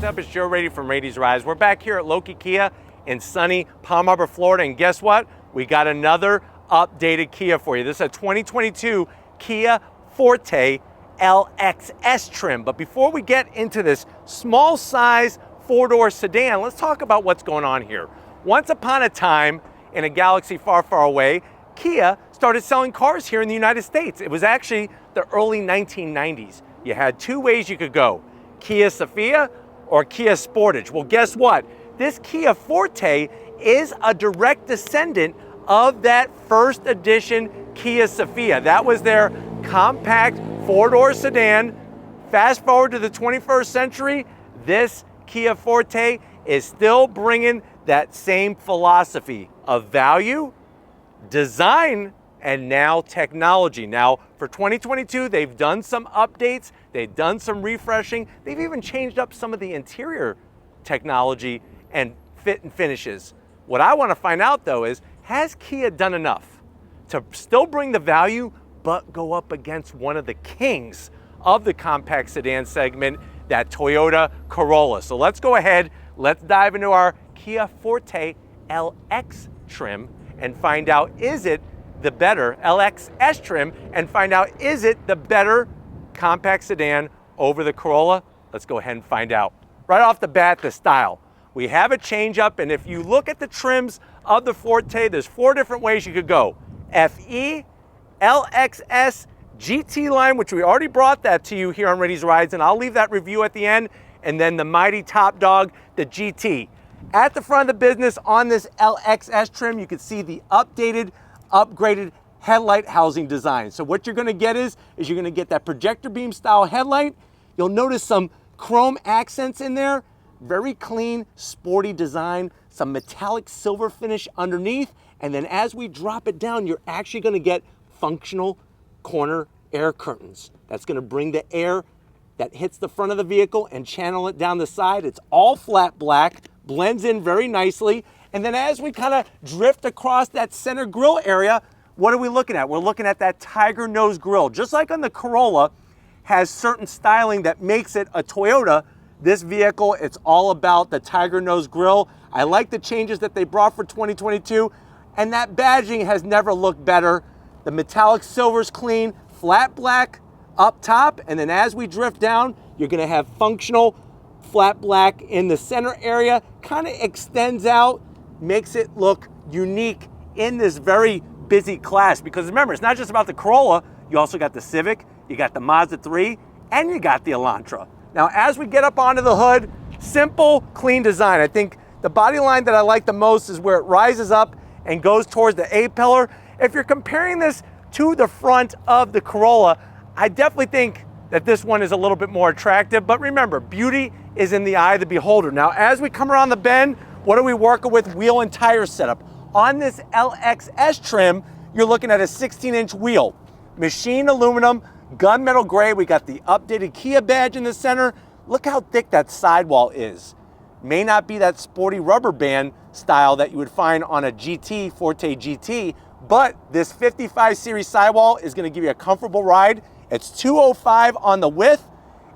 What's up? It's Joe Raiti from Raiti's Rides. We're back here at Loki Kia in sunny Palm Harbor, Florida, and guess what? We got another updated Kia for you. This is a 2022 Kia Forte LXS trim. But before we get into this small size four-door sedan, let's talk about what's going on here. Once upon a time, in a galaxy far, far away, Kia started selling cars here in the United States. It was actually the early 1990s. You had two ways you could go, Kia Sophia or Kia Sportage. Well, guess what? This Kia Forte is a direct descendant of that first edition Kia Sophia. That was their compact four-door sedan. Fast forward to the 21st century, this Kia Forte is still bringing that same philosophy of value, design, and now technology. Now, for 2022, they've done some updates, they've done some refreshing, they've even changed up some of the interior technology and fit and finishes. What I want to find out though is, has Kia done enough to still bring the value, but go up against one of the kings of the compact sedan segment, that Toyota Corolla? So let's go ahead, let's dive into our Kia Forte LX trim and find out, is it the better LXS trim, and find out, is it the better compact sedan over the Corolla? Let's go ahead and find out. Right off the bat, the style. We have a change up, and if you look at the trims of the Forte, there's four different ways you could go. FE, LXS, GT line, which we already brought that to you here on Raiti's Rides, and I'll leave that review at the end, and then the mighty top dog, the GT. At the front of the business on this LXS trim, you can see the upgraded headlight housing design. So what you're gonna get is you're gonna get that projector beam style headlight. You'll notice some chrome accents in there, very clean, sporty design, some metallic silver finish underneath, and then as we drop it down, you're actually gonna get functional corner air curtains. That's gonna bring the air that hits the front of the vehicle and channel it down the side. It's all flat black, blends in very nicely. And then as we kind of drift across that center grille area, what are we looking at? We're looking at that tiger nose grille. Just like on the Corolla, has certain styling that makes it a Toyota. This vehicle, it's all about the tiger nose grille. I like the changes that they brought for 2022, and that badging has never looked better. The metallic silver's clean, flat black up top, and then as we drift down, you're gonna have functional flat black in the center area, kind of extends out, makes it look unique in this very busy class. Because remember, it's not just about the Corolla, you also got the Civic, you got the Mazda 3, and you got the Elantra. Now, as we get up onto the hood, simple, clean design. I think the body line that I like the most is where it rises up and goes towards the A-pillar. If you're comparing this to the front of the Corolla, I definitely think that this one is a little bit more attractive, but remember, beauty is in the eye of the beholder. Now, as we come around the bend, what are we working with? Wheel and tire setup. On this LXS trim, you're looking at a 16-inch wheel. Machined aluminum, gunmetal gray. We got the updated Kia badge in the center. Look how thick that sidewall is. May not be that sporty rubber band style that you would find on a GT, Forte GT, but this 55 series sidewall is gonna give you a comfortable ride. It's 205 on the width,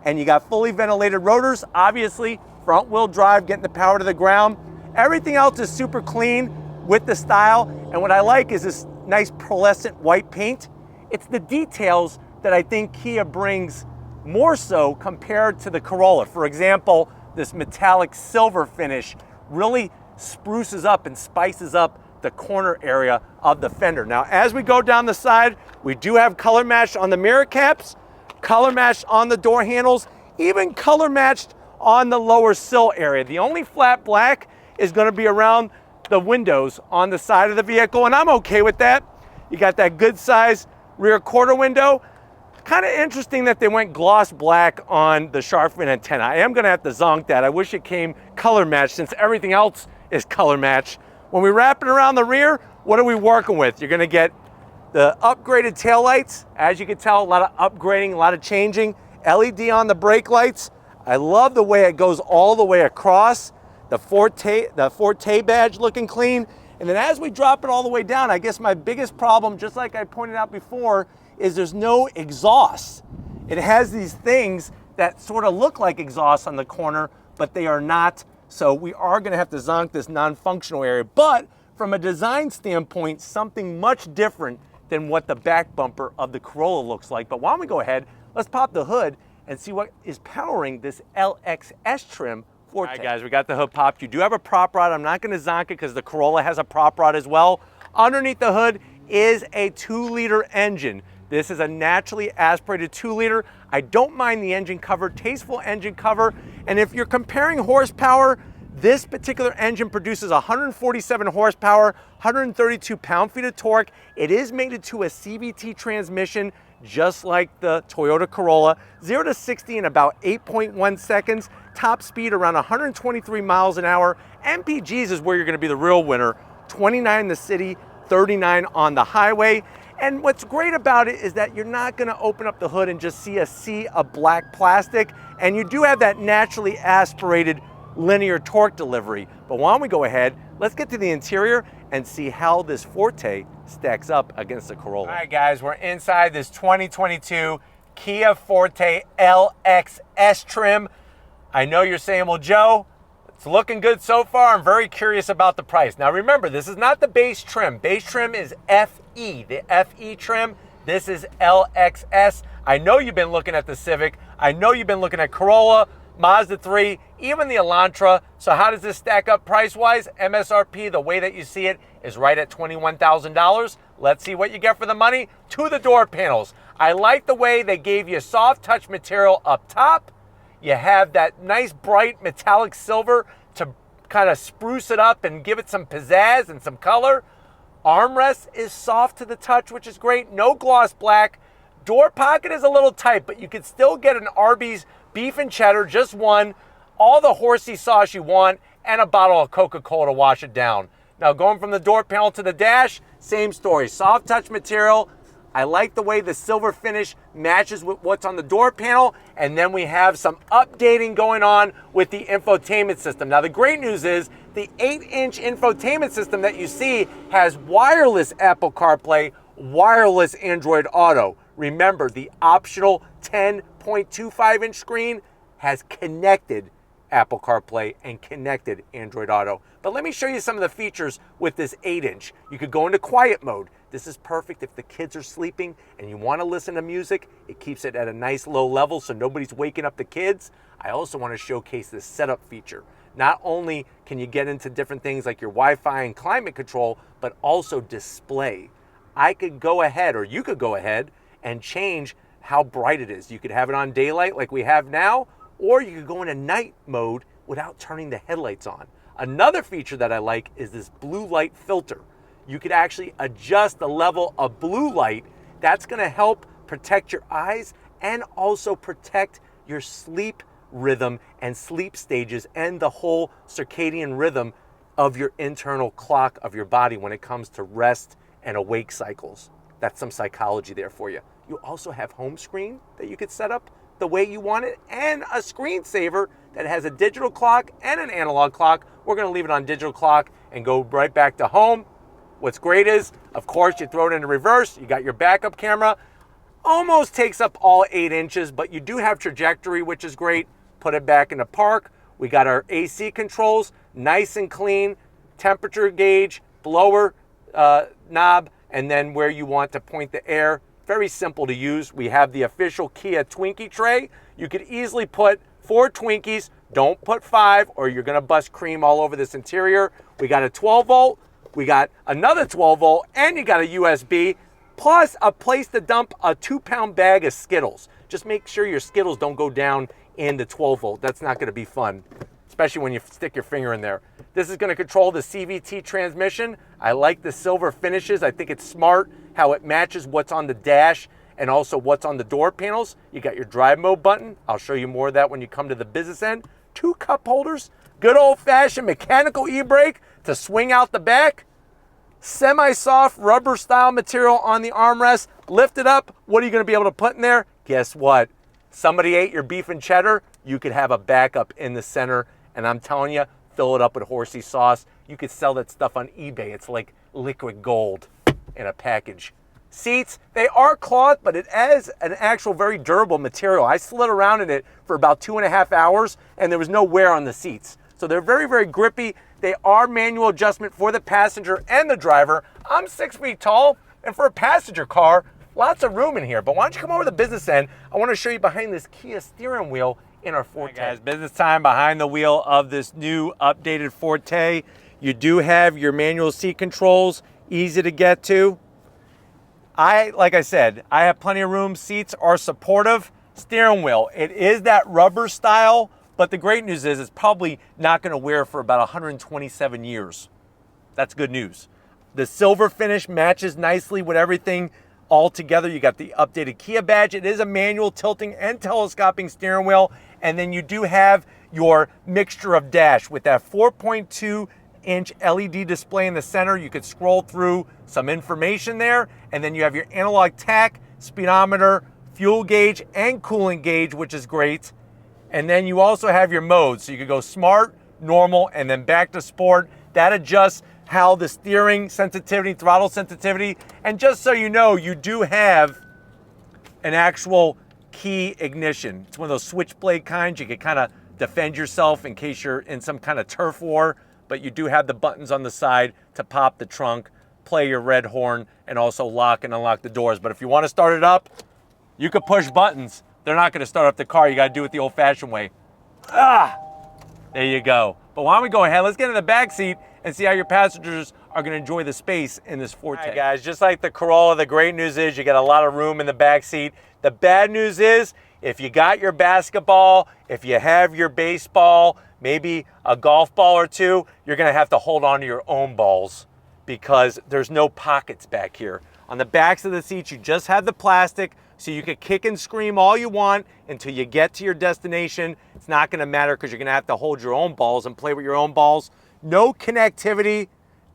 and you got fully ventilated rotors, obviously front wheel drive, getting the power to the ground. Everything else is super clean with the style, and what I like is this nice pearlescent white paint. It's the details that I think Kia brings more so compared to the Corolla. For example, this metallic silver finish really spruces up and spices up the corner area of the fender. Now, as we go down the side, we do have color matched on the mirror caps, color matched on the door handles, even color matched on the lower sill area. The only flat black is gonna be around the windows on the side of the vehicle, and I'm okay with that. You got that good size rear quarter window. Kind of interesting that they went gloss black on the shark fin antenna. I am gonna have to zonk that. I wish it came color matched since everything else is color matched. When we wrap it around the rear, what are we working with? You're gonna get the upgraded taillights. As you can tell, a lot of upgrading, a lot of changing. LED on the brake lights. I love the way it goes all the way across. The Forte badge looking clean. And then as we drop it all the way down, I guess my biggest problem, just like I pointed out before, is there's no exhaust. It has these things that sort of look like exhaust on the corner, but they are not. So we are gonna have to zonk this non-functional area, but from a design standpoint, something much different than what the back bumper of the Corolla looks like. But why don't we go ahead, let's pop the hood and see what is powering this LXS trim Forte. All right, guys, we got the hood popped. You do have a prop rod. I'm not gonna zonk it because the Corolla has a prop rod as well. Underneath the hood is a 2-liter engine. This is a naturally aspirated 2-liter. I don't mind the engine cover, tasteful engine cover. And if you're comparing horsepower, this particular engine produces 147 horsepower, 132 pound-feet of torque. It is mated to a CVT transmission, just like the Toyota Corolla. 0 to 60 in about 8.1 seconds. Top speed around 123 miles an hour. MPGs is where you're gonna be the real winner. 29 in the city, 39 on the highway. And what's great about it is that you're not gonna open up the hood and just see a sea of black plastic. And you do have that naturally aspirated linear torque delivery. But why don't we go ahead, let's get to the interior and see how this Forte stacks up against the Corolla. All right, guys, we're inside this 2022 Kia Forte LXS trim. I know you're saying, well, Joe, it's looking good so far. I'm very curious about the price. Now remember, this is not the base trim. Base trim is FE, the FE trim. This is LXS. I know you've been looking at the Civic. I know you've been looking at Corolla, Mazda 3, even the Elantra. So how does this stack up price-wise? MSRP, the way that you see it, is right at $21,000. Let's see what you get for the money. To the door panels. I like the way they gave you soft touch material up top. You have that nice bright metallic silver to kind of spruce it up and give it some pizzazz and some color. Armrest is soft to the touch, which is great. No gloss black. Door pocket is a little tight, but you can still get an Arby's beef and cheddar, just one, all the horsey sauce you want, and a bottle of Coca-Cola to wash it down. Now going from the door panel to the dash, same story. Soft touch material. I like the way the silver finish matches with what's on the door panel, and then we have some updating going on with the infotainment system. Now the great news is the 8-inch infotainment system that you see has wireless Apple CarPlay, wireless Android Auto. Remember, the optional 10.25-inch screen has connected Apple CarPlay and connected Android Auto. But let me show you some of the features with this 8-inch. You could go into quiet mode. This is perfect if the kids are sleeping and you want to listen to music. It keeps it at a nice low level so nobody's waking up the kids. I also want to showcase this setup feature. Not only can you get into different things like your Wi-Fi and climate control, but also display. I could go ahead, or you could go ahead and change how bright it is. You could have it on daylight like we have now, or you could go into night mode without turning the headlights on. Another feature that I like is this blue light filter. You could actually adjust the level of blue light. That's gonna help protect your eyes and also protect your sleep rhythm and sleep stages and the whole circadian rhythm of your internal clock of your body when it comes to rest and awake cycles. That's some psychology there for you. You also have home screen that you could set up the way you want it, and a screensaver that has a digital clock and an analog clock. We're gonna leave it on digital clock and go right back to home. What's great is, of course, you throw it into reverse, you got your backup camera. Almost takes up all 8 inches, but you do have trajectory, which is great. Put it back into park. We got our AC controls, nice and clean, temperature gauge, blower knob, and then where you want to point the air. Very simple to use. We have the official Kia Twinkie tray. You could easily put 4 Twinkies. Don't put 5 or you're gonna bust cream all over this interior. We got a 12 volt, we got another 12 volt, and you got a USB, plus a place to dump a 2-pound bag of Skittles. Just make sure your Skittles don't go down in the 12 volt. That's not gonna be fun, especially when you stick your finger in there. This is gonna control the CVT transmission. I like the silver finishes. I think it's smart how it matches what's on the dash and also what's on the door panels. You got your drive mode button. I'll show you more of that when you come to the business end. 2 cup holders, good old fashioned mechanical e-brake to swing out the back. Semi-soft rubber style material on the armrest. Lift it up. What are you gonna be able to put in there? Guess what? Somebody ate your beef and cheddar. You could have a backup in the center. And I'm telling you, fill it up with horsey sauce. You could sell that stuff on eBay. It's like liquid gold in a package. Seats, they are cloth, but it is an actual very durable material. I slid around in it for about 2.5 hours and there was no wear on the seats. So they're very, very grippy. They are manual adjustment for the passenger and the driver. I'm 6 feet tall, and for a passenger car, lots of room in here. But why don't you come over to the business end? I want to show you behind this Kia steering wheel in our Forte. Right, guys, business time behind the wheel of this new updated Forte. You do have your manual seat controls, easy to get to. Like I said, I have plenty of room. Seats are supportive. Steering wheel, it is that rubber style, but the great news is it's probably not going to wear for about 127 years. That's good news. The silver finish matches nicely with everything all together. You got the updated Kia badge. It is a manual tilting and telescoping steering wheel. And then you do have your mixture of dash with that 4.2-inch LED display in the center. You could scroll through some information there. And then you have your analog tach, speedometer, fuel gauge, and coolant gauge, which is great. And then you also have your modes. So you could go smart, normal, and then back to sport. That adjusts how the steering sensitivity, throttle sensitivity. And just so you know, you do have an actual key ignition. It's one of those switchblade kinds. You can kind of defend yourself in case you're in some kind of turf war, but you do have the buttons on the side to pop the trunk, play your red horn, and also lock and unlock the doors. But if you want to start it up, you could push buttons. They're not going to start up the car. You got to do it the old-fashioned way. There you go. But why don't we go ahead? Let's get in the back seat and see how your passengers are going to enjoy the space in this Forte. All right, guys, just like the Corolla, the great news is you got a lot of room in the back seat. The bad news is if you got your basketball, if you have your baseball, maybe a golf ball or two, you're going to have to hold on to your own balls because there's no pockets back here. On the backs of the seats, you just have the plastic, so you can kick and scream all you want until you get to your destination. It's not going to matter because you're going to have to hold your own balls and play with your own balls. No connectivity,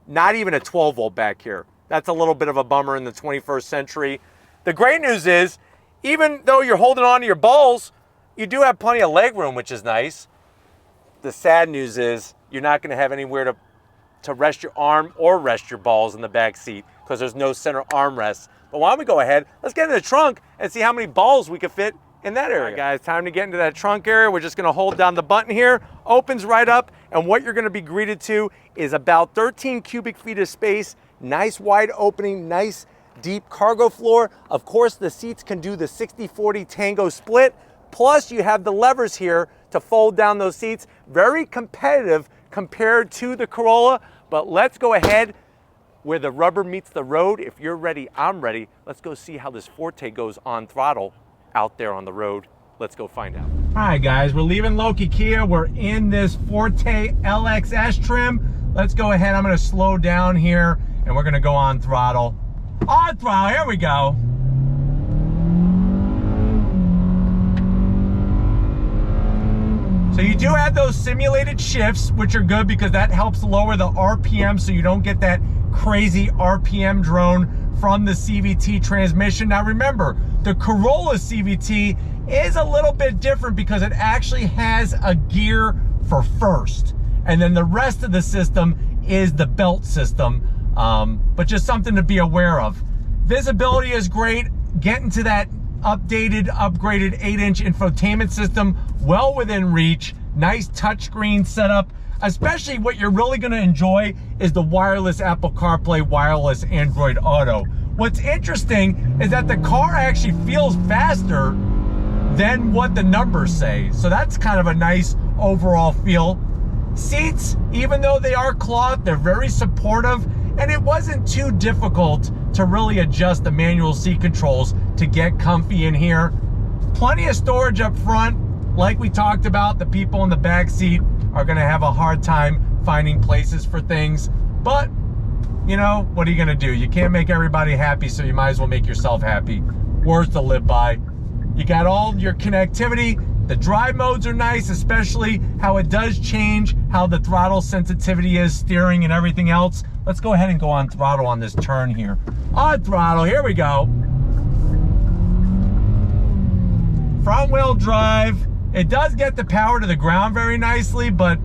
not even a 12-volt back here. That's a little bit of a bummer in the 21st century. The great news is, even though you're holding on to your balls, you do have plenty of leg room, which is nice. The sad news is you're not going to have anywhere to rest your arm or rest your balls in the back seat because there's no center armrest. But why don't we go ahead, let's get in the trunk and see how many balls we can fit in that area. All right, guys, time to get into that trunk area. We're just gonna hold down the button here, opens right up, and what you're gonna be greeted to is about 13 cubic feet of space, nice wide opening, nice deep cargo floor. Of course, the seats can do the 60-40 tango split, plus you have the levers here to fold down those seats. Very competitive compared to the Corolla, but let's go ahead where the rubber meets the road. If you're ready, I'm ready. Let's go see how this Forte goes on throttle out there on the road. Let's go find out. All right, guys, we're leaving Loki Kia. We're in this Forte LXS trim. Let's go ahead. I'm gonna slow down here and we're gonna go on throttle. On throttle, here we go. So you do have those simulated shifts, which are good because that helps lower the RPM so you don't get that crazy RPM drone from the CVT transmission. Now remember, the Corolla CVT is a little bit different because it actually has a gear for first, and then the rest of the system is the belt system, but just something to be aware of. Visibility is great. Getting to that updated, upgraded 8-inch infotainment system well within reach. Nice touchscreen setup. Especially what you're really going to enjoy is the wireless Apple CarPlay, wireless Android Auto. What's interesting is that the car actually feels faster than what the numbers say. So that's kind of a nice overall feel. Seats, even though they are cloth, they're very supportive, and it wasn't too difficult to really adjust the manual seat controls to get comfy in here. Plenty of storage up front. Like we talked about, the people in the back seat are gonna have a hard time finding places for things, but you know, what are you gonna do? You can't make everybody happy, so you might as well make yourself happy. Words to live by. You got all your connectivity. The drive modes are nice, especially how it does change how the throttle sensitivity is, steering and everything else. Let's go ahead and go on throttle on this turn here. On throttle, here we go. Front wheel drive. It does get the power to the ground very nicely, but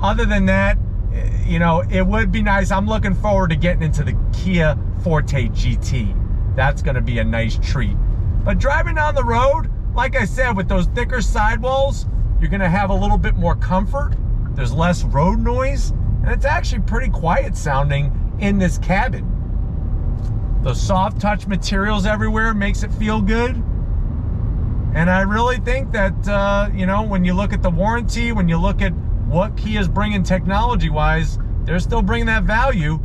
other than that, you know, it would be nice. I'm looking forward to getting into the Kia Forte GT. that's gonna be a nice treat. But driving down the road, like I said, with those thicker sidewalls, you're gonna have a little bit more comfort. There's less road noise, and it's actually pretty quiet sounding in this cabin. Those soft touch materials everywhere makes it feel good. And I really think that, you know, when you look at the warranty, when you look at what Kia's bringing technology-wise, they're still bringing that value.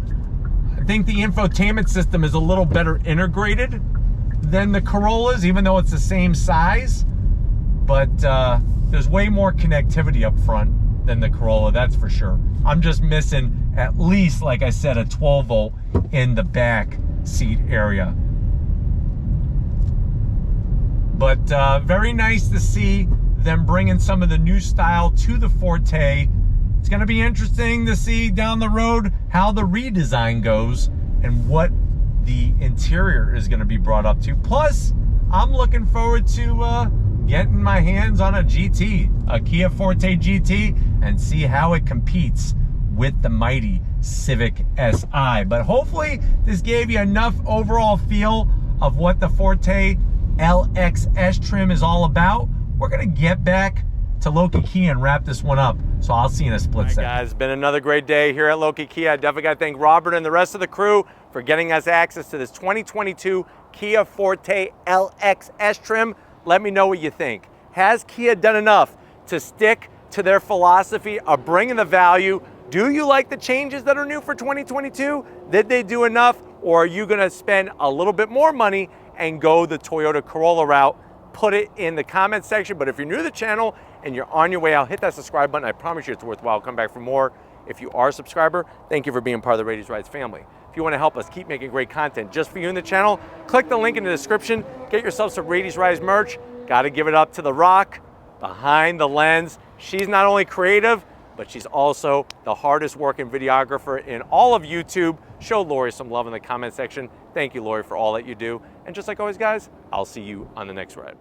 I think the infotainment system is a little better integrated than the Corollas, even though it's the same size. But there's way more connectivity up front than the Corolla, that's for sure. I'm just missing at least, like I said, a 12 volt in the back seat area. But very nice to see them bringing some of the new style to the Forte. It's going to be interesting to see down the road how the redesign goes and what the interior is going to be brought up to. Plus, I'm looking forward to getting my hands on a GT, a Kia Forte GT, and see how it competes with the mighty Civic Si. But hopefully this gave you enough overall feel of what the Forte LXS trim is all about. We're gonna get back to Loki Kia and wrap this one up. So I'll see you in a split second. Guys, it's been another great day here at Loki Kia. I definitely gotta thank Robert and the rest of the crew for getting us access to this 2022 Kia Forte LXS trim. Let me know what you think. Has Kia done enough to stick to their philosophy of bringing the value? Do you like the changes that are new for 2022? Did they do enough? Or are you gonna spend a little bit more money and go the Toyota Corolla route? Put it in the comment section. But if you're new to the channel and you're on your way out, hit that subscribe button. I promise you it's worthwhile. Come back for more. If you are a subscriber, thank you for being part of the Raiti's Rides family. If you want to help us keep making great content just for you in the channel, click the link in the description. Get yourself some Raiti's Rides merch. Got to give it up to The Rock behind the lens. She's not only creative, but she's also the hardest working videographer in all of YouTube. Show Lori some love in the comment section. Thank you, Lori, for all that you do. And just like always, guys, I'll see you on the next ride.